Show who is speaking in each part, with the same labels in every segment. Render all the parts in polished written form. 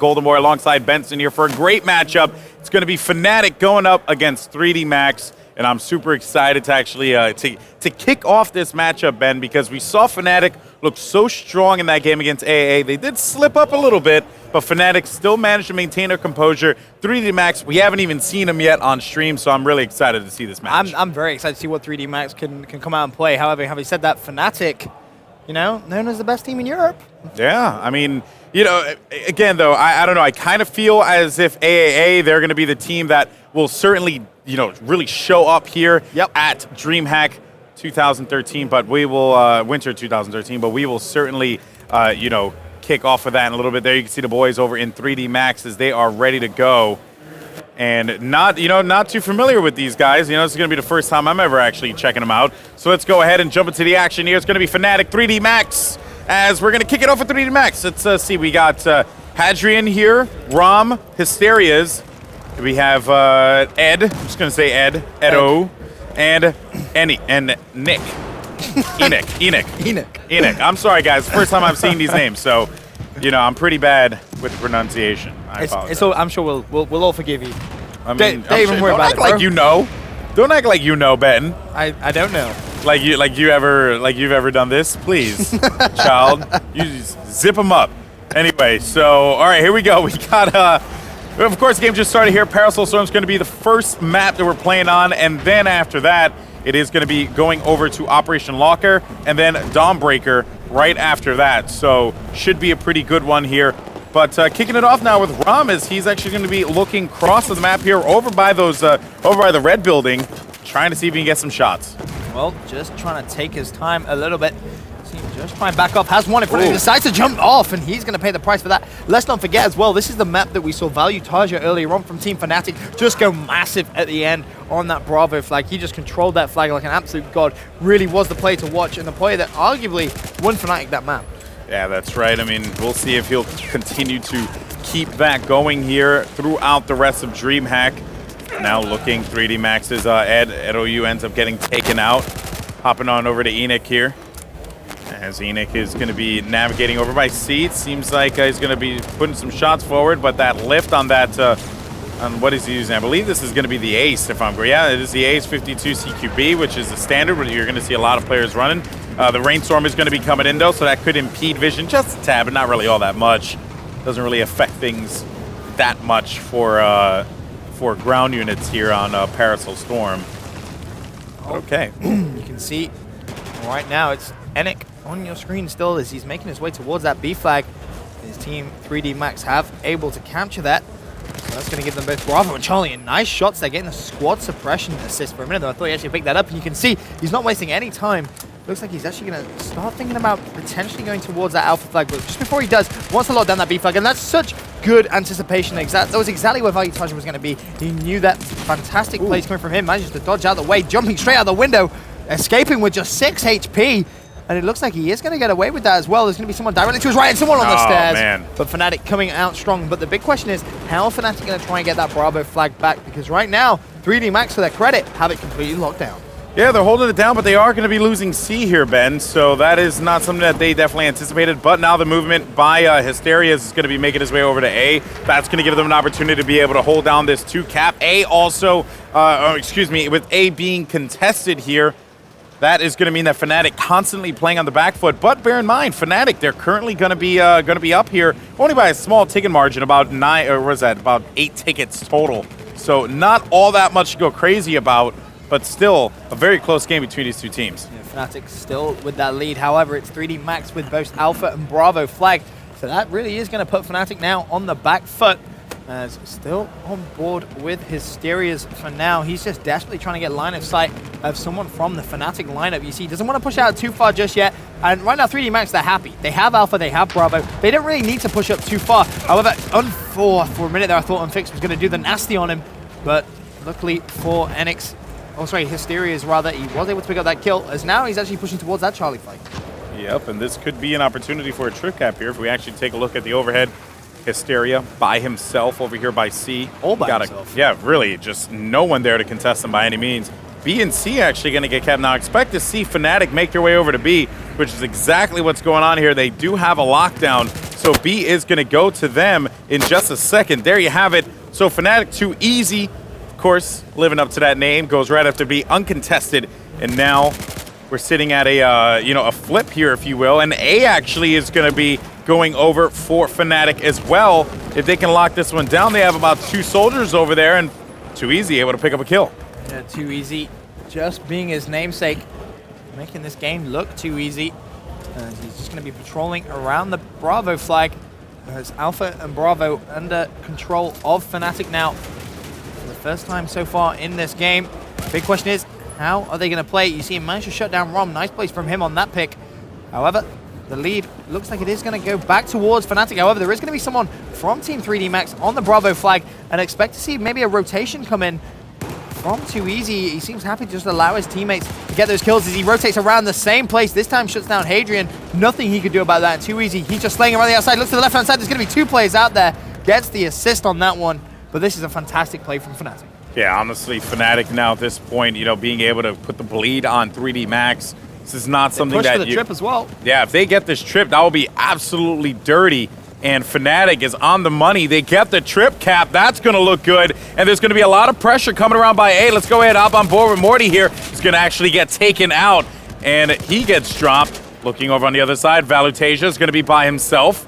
Speaker 1: Goldenboy alongside Benson here for a great matchup. It's going to be Fnatic going up against 3D Max, and I'm super excited to actually to kick off this matchup, Ben, because we saw Fnatic look so strong in that game against AAA. They did slip up a little bit, but Fnatic still managed to maintain their composure. 3D Max, we haven't even seen him yet on stream, so I'm really excited to see this match.
Speaker 2: I'm very excited to see what 3D Max can come out and play. However, having said that, Fnatic, you know, known as the best team in Europe.
Speaker 1: Yeah, I mean, you know, again, though, I don't know. I kind of feel as if AAA, they're going to be the team that will certainly, you know, really show up here at Dreamhack 2013, but we will, winter 2013, but we will certainly, you know, kick off of that in a little bit there. You can see the boys over in 3D Max as they are ready to go. And not too familiar with these guys. You know, this is going to be the first time I'm ever actually checking them out. So let's go ahead and jump into the action here. It's going to be Fnatic 3D Max as we're going to kick it off with 3D Max. Let's see. We got Hadrian here, Rom, Hysterias. We have Ed. I'm just going to say Ed, Edo, and Nick. Enoch. I'm sorry, guys. First time I'm seeing these names, so you know I'm pretty bad with pronunciation. I apologize.
Speaker 2: So I'm sure we'll all forgive you.
Speaker 1: I mean,
Speaker 2: don't even worry about it,
Speaker 1: Don't act like you know. Don't act like you know, Ben.
Speaker 2: I don't know.
Speaker 1: Like you've ever done this, please, child. You just zip them up. Anyway, so all right, here we go. We got of course, the game just started here. Parasol Storm's going to be the first map that we're playing on, and then after that, it is going to be going over to Operation Locker, and then Dawnbreaker right after that. So should be a pretty good one here. But kicking it off now with Ram, is he's actually going to be looking across the map here, over by those, over by the red building, trying to see if he can get some shots.
Speaker 2: Well, just trying to take his time a little bit. Just trying to back up, has one in front of him, decides to jump off, and he's going to pay the price for that. Let's not forget as well, this is the map that we saw Value Taja earlier on from Team Fnatic just go massive at the end on that Bravo flag. He just controlled that flag like an absolute god. Really was the player to watch, and the player that arguably won Fnatic that map.
Speaker 1: Yeah, that's right. I mean, we'll see if he'll continue to keep that going here throughout the rest of Dreamhack. Now looking, 3D Max's Edo ends up getting taken out. Hopping on over to Enoch here. As Enoch is going to be navigating over by C. It seems like he's going to be putting some shots forward, but that lift on that, on what is he using? I believe this is going to be the Ace, if I'm correct. Yeah, it is the Ace 52 CQB, which is the standard, but you're going to see a lot of players running. The Rainstorm is going to be coming in, though, so that could impede vision just a tad, but not really all that much. Doesn't really affect things that much for ground units here on Parasol Storm. Okay.
Speaker 2: You can see right now it's Enoch on your screen still as he's making his way towards that B flag. His team 3D Max have able to capture that. So that's going to give them both Bravo and Charlie and nice shots. They're getting a squad suppression assist for a minute, though. I thought he actually picked that up, and you can see he's not wasting any time. Looks like he's actually going to start thinking about potentially going towards that Alpha flag, but just before he does, wants to lock down that B flag, and that's such good anticipation. That was exactly where Value Taja was going to be. He knew that fantastic plays coming from him, manages to dodge out the way, jumping straight out the window, escaping with just 6 HP. And it looks like he is going to get away with that as well. There's going to be someone directly to his right and someone on the stairs. Man. But Fnatic coming out strong. But the big question is, how are Fnatic going to try and get that Bravo flag back? Because right now, 3D Max, to their credit, have it completely locked down.
Speaker 1: Yeah, they're holding it down, but they are going to be losing C here, Ben. So that is not something that they definitely anticipated. But now the movement by Hysterias is going to be making his way over to A. That's going to give them an opportunity to be able to hold down this 2-cap. A also, with A being contested here, that is going to mean that Fnatic constantly playing on the back foot. But bear in mind, Fnatic, they're currently going to be up here only by a small ticket margin, about 8 tickets total. So not all that much to go crazy about, but still a very close game between these two teams.
Speaker 2: Yeah, Fnatic still with that lead. However, it's 3D Max with both Alpha and Bravo flagged. So that really is going to put Fnatic now on the back foot. As still on board with Hysterias for now. He's just desperately trying to get line of sight of someone from the Fnatic lineup. You see, he doesn't want to push out too far just yet. And right now, 3D Max, they're happy. They have Alpha, they have Bravo. They don't really need to push up too far. However, for a minute there, I thought Unfixed was going to do the nasty on him. But luckily for Hysterias rather, he was able to pick up that kill. As now he's actually pushing towards that Charlie fight.
Speaker 1: Yep, and this could be an opportunity for a trip cap here if we actually take a look at the overhead. Hysteria by himself over here by C.
Speaker 2: All by himself.
Speaker 1: Yeah, really, just no one there to contest him by any means. B and C actually going to get capped. Now expect to see Fnatic make their way over to B, which is exactly what's going on here. They do have a lockdown, So B is going to go to them in just a second. There you have it. So Fnatic too easy, of course, living up to that name, goes right after B, uncontested, and now we're sitting at a a flip here, if you will, and A actually is going to be going over for Fnatic as well. If they can lock this one down, they have about 2 soldiers over there, and too easy, able to pick up a kill.
Speaker 2: Yeah, too easy, just being his namesake, making this game look too easy. He's just going to be patrolling around the Bravo flag. As Alpha and Bravo under control of Fnatic now for the first time so far in this game. Big question is, how are they going to play? You see him manage to shut down Rom. Nice place from him on that pick. However, the lead looks like it is going to go back towards Fnatic. However, there is going to be someone from Team 3D Max on the Bravo flag, and expect to see maybe a rotation come in from Too Easy. He seems happy to just allow his teammates to get those kills as he rotates around the same place. This time shuts down Hadrian. Nothing he could do about that. And Too Easy, he's just slaying around the outside. Looks to the left-hand side. There's going to be 2 players out there. Gets the assist on that one. But this is a fantastic play from Fnatic.
Speaker 1: Yeah, honestly, Fnatic now at this point, being able to put the bleed on 3D Max, this is not something that
Speaker 2: for the trip as well.
Speaker 1: Yeah, if they get this trip, that will be absolutely dirty. And Fnatic is on the money. They get the trip cap. That's going to look good. And there's going to be a lot of pressure coming around by A. Let's go ahead, hop on board with Morty here. He's going to actually get taken out. And he gets dropped. Looking over on the other side, Valutasia is going to be by himself.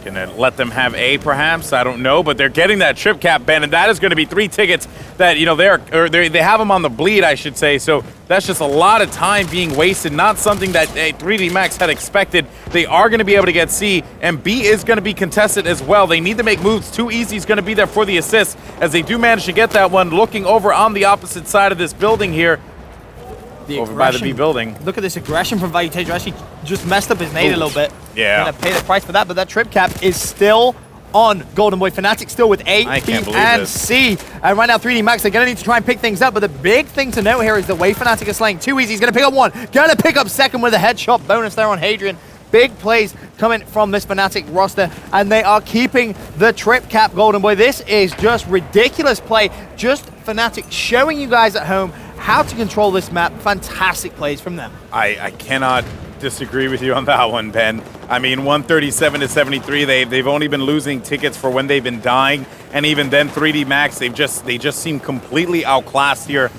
Speaker 1: Going to let them have A, perhaps. I don't know. But they're getting that trip cap, Ben. And that is going to be 3 tickets that, they have them on the bleed, I should say. So that's just a lot of time being wasted. Not something that 3D Max had expected. They are going to be able to get C. And B is going to be contested as well. They need to make moves. Too Easy is going to be there for the assist, as they do manage to get that one. Looking over on the opposite side of this building here. Over by the B building.
Speaker 2: Look at this aggression from Valutasia. Actually just messed up his nade a little bit.
Speaker 1: Yeah.
Speaker 2: Gonna pay the price for that, but that trip cap is still on Golden Boy. Fnatic still with A, B, and C. And right now 3D Max, they're gonna need to try and pick things up, but the big thing to note here is the way Fnatic is slaying. Too Easy, he's gonna pick up 1. Gonna pick up 2nd with a headshot bonus there on Hadrian. Big plays coming from this Fnatic roster, and they are keeping the trip cap, Golden Boy. This is just ridiculous play. Just Fnatic showing you guys at home how to control this map. Fantastic plays from them.
Speaker 1: I cannot disagree with you on that one, Ben. I mean, 137 to 73. They've only been losing tickets for when they've been dying, and even then, 3D Max, they just seem completely outclassed here.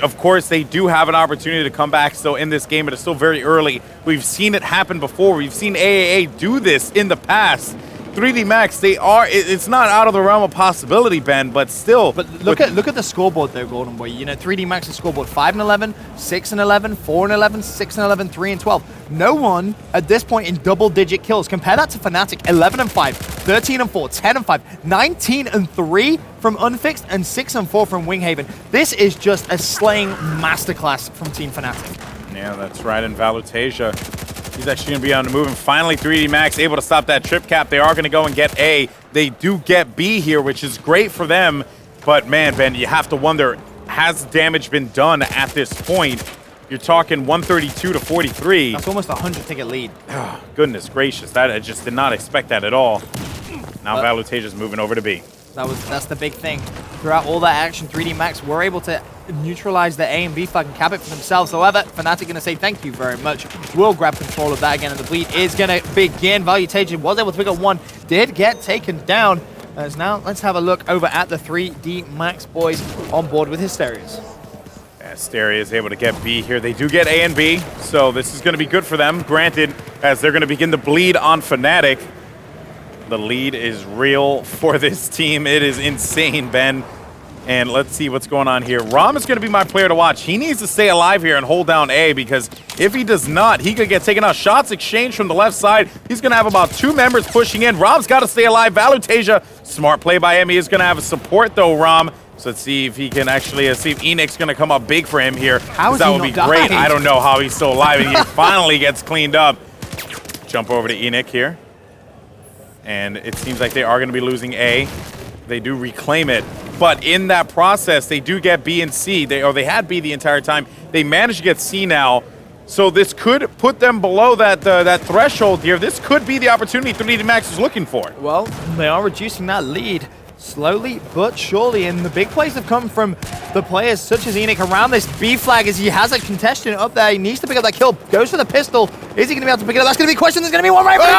Speaker 1: Of course, they do have an opportunity to come back still in this game, but it's still very early. We've seen it happen before. We've seen AAA do this in the past. 3D Max, it's not out of the realm of possibility, Ben, but still.
Speaker 2: But look at the scoreboard though, Golden Boy. 3D Max's scoreboard 5-11, 6-11, 4-11, 6-11, 3-12. No one at this point in double-digit kills. Compare that to Fnatic, 11-5, 13-4, 10-5, 19-3 from Unfixed, and 6-4 from Winghaven. This is just a slaying masterclass from Team Fnatic.
Speaker 1: Yeah, that's right. And Valutasia, he's actually going to be on the move. And finally, 3D Max able to stop that trip cap. They are going to go and get A. They do get B here, which is great for them. But man, Ben, you have to wonder, has damage been done at this point? You're talking 132 to 43.
Speaker 2: That's almost a 100-ticket lead.
Speaker 1: Oh, goodness gracious. I just did not expect that at all. Now Valutasia's moving over to B.
Speaker 2: That's the big thing. Throughout all that action, 3D Max were able to neutralize the A and B flag and cap it for themselves. However, Fnatic going to say thank you very much. We'll grab control of that again, and the bleed is going to begin. Valutasia was able to pick up 1, did get taken down. As now, let's have a look over at the 3D Max boys on board with Hysterias.
Speaker 1: Hysteria is able to get B here. They do get A and B, so this is going to be good for them. Granted, as they're going to begin the bleed on Fnatic. The lead is real for this team. It is insane, Ben. And let's see what's going on here. Rom is going to be my player to watch. He needs to stay alive here and hold down A, because if he does not, he could get taken out. Shots exchanged from the left side. He's going to have about 2 members pushing in. Rom's got to stay alive. Valutasia, smart play by him. He is going to have a support, though, Rom. So let's see if he can actually see if Enix's going to come up big for him here.
Speaker 2: How is
Speaker 1: that
Speaker 2: he
Speaker 1: would
Speaker 2: not
Speaker 1: be great.
Speaker 2: died?
Speaker 1: I don't know how he's still alive, and he finally gets cleaned up. Jump over to Enix here. And it seems like they are going to be losing A. They do reclaim it. But in that process, they do get B and C. They had B the entire time. They managed to get C now. So this could put them below that threshold here. This could be the opportunity 3D Max is looking for.
Speaker 2: Well, they are reducing that lead slowly but surely, and the big plays have come from the players such as Enoch around this B flag as he has a contestant up there. He needs to pick up that kill. Goes for the pistol. Is he going to be able to pick it up? That's going to be a question. There's going to be one right for the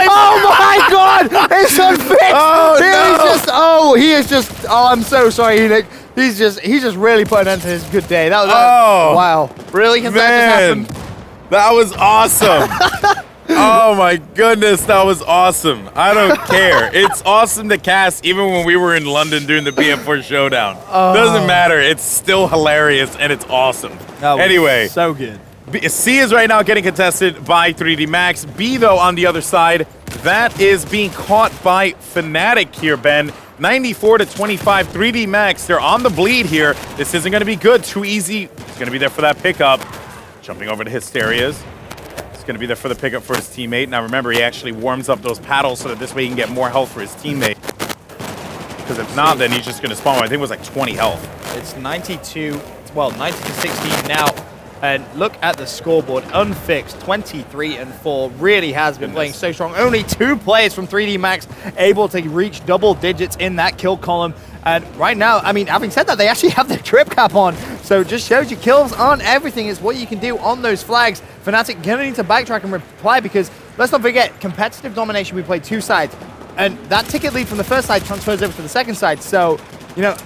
Speaker 2: Oh my god! It's unfixed! He is just, I'm so sorry, Enoch. He's just really put an end to his good day. That was wow. Really? Has that just happened?
Speaker 1: That was awesome. Oh my goodness, that was awesome. I don't care. It's awesome to cast even when we were in London doing the BM4 Showdown. Doesn't matter. It's still hilarious and it's awesome. Anyway.
Speaker 2: So good.
Speaker 1: C is right now getting contested by 3D Max. B, though, on the other side, that is being caught by Fnatic here, Ben. 94-25, 3D Max. They're on the bleed here. This isn't going to be good. Too easy. He's going to be there for that pickup. Jumping over to Hysteria's. He's going to be there for the pickup for his teammate. Now remember, he actually warms up those paddles so that this way he can get more health for his teammate. Because if not, then he's just going to spawn. I think it was like 20 health.
Speaker 2: It's 90 to 16 now. And look at the scoreboard, unfixed, 23-4. Really has been playing so strong. Only 2 players from 3D Max able to reach double digits in that kill column. And right now, I mean, having said that, they actually have their trip cap on. So it just shows you kills on everything is what you can do on those flags. Fnatic gonna need to backtrack and reply because let's not forget, competitive domination, we played 2 sides. And that ticket lead from the first side transfers over to the second side. So, you know,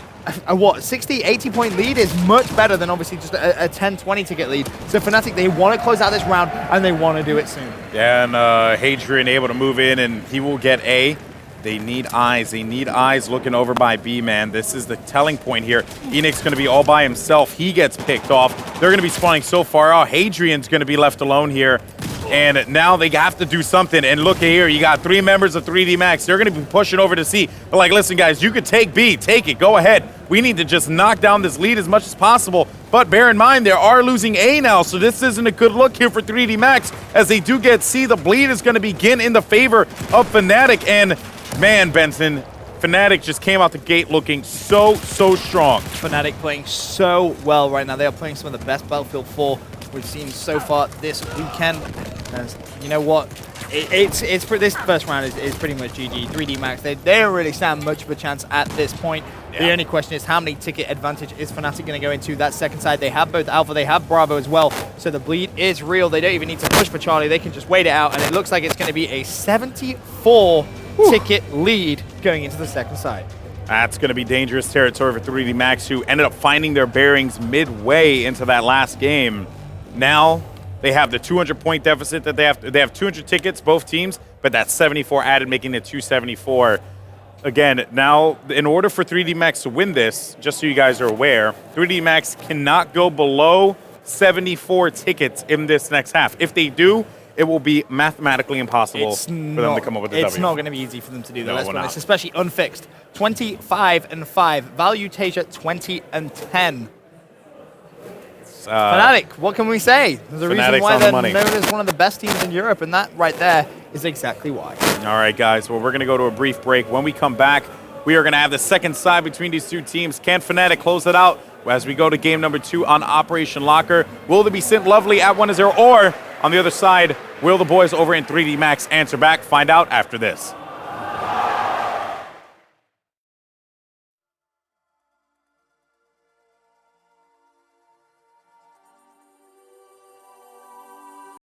Speaker 2: a 60, 80-point lead is much better than obviously just a 10, 20 ticket lead. So Fnatic, they want to close out this round and they want to do it soon.
Speaker 1: Yeah, and Hadrian able to move in and he will get A. They need eyes. They need eyes looking over by B, man. This is the telling point here. Enoch's going to be all by himself. He gets picked off. They're going to be spawning so far out. Hadrian's going to be left alone here. And now they have to do something. And look here, you got 3 members of 3D Max. They're going to be pushing over to C. But like, listen, guys, you could take B. Take it. Go ahead. We need to just knock down this lead as much as possible. But bear in mind, they are losing A now. So this isn't a good look here for 3D Max. As they do get C, the bleed is going to begin in the favor of Fnatic. And man, Benson, Fnatic just came out the gate looking so strong.
Speaker 2: Fnatic playing so well right now. They are playing some of the best Battlefield 4 we've seen so far this weekend. And you know what? It's for this first round is pretty much GG. 3D Max, they don't really stand much of a chance at this point. Yeah. The only question is how many ticket advantage is Fnatic going to go into that second side? They have both Alpha, they have Bravo as well. So the bleed is real. They don't even need to push for Charlie. They can just wait it out. And it looks like it's going to be a 74 ticket lead going into the second side.
Speaker 1: That's going to be dangerous territory for 3D Max, who ended up finding their bearings midway into that last game. Now they have the 200-point deficit that they have 200 tickets, both teams, but that's 74 added, making it 274. Again, now in order for 3D Max to win this, just so you guys are aware, 3D Max cannot go below 74 tickets in this next half. If they do, it will be mathematically impossible for them to come up with a W.
Speaker 2: It's not going to be easy for them to do that.
Speaker 1: No,
Speaker 2: Let's be honest, especially unfixed. 25-5, Value Tasia 20-10. Fnatic, what can we say? There's a reason why they're known as one of the best teams in Europe, and that right there is exactly why.
Speaker 1: All right, guys. Well, we're going to go to a brief break. When we come back, we are going to have the second side between these 2 teams. Can Fnatic close it out as we go to game number 2 on Operation Locker? Will they be sent lovely at 1-0? Or on the other side, will the boys over in 3D Max answer back? Find out after this.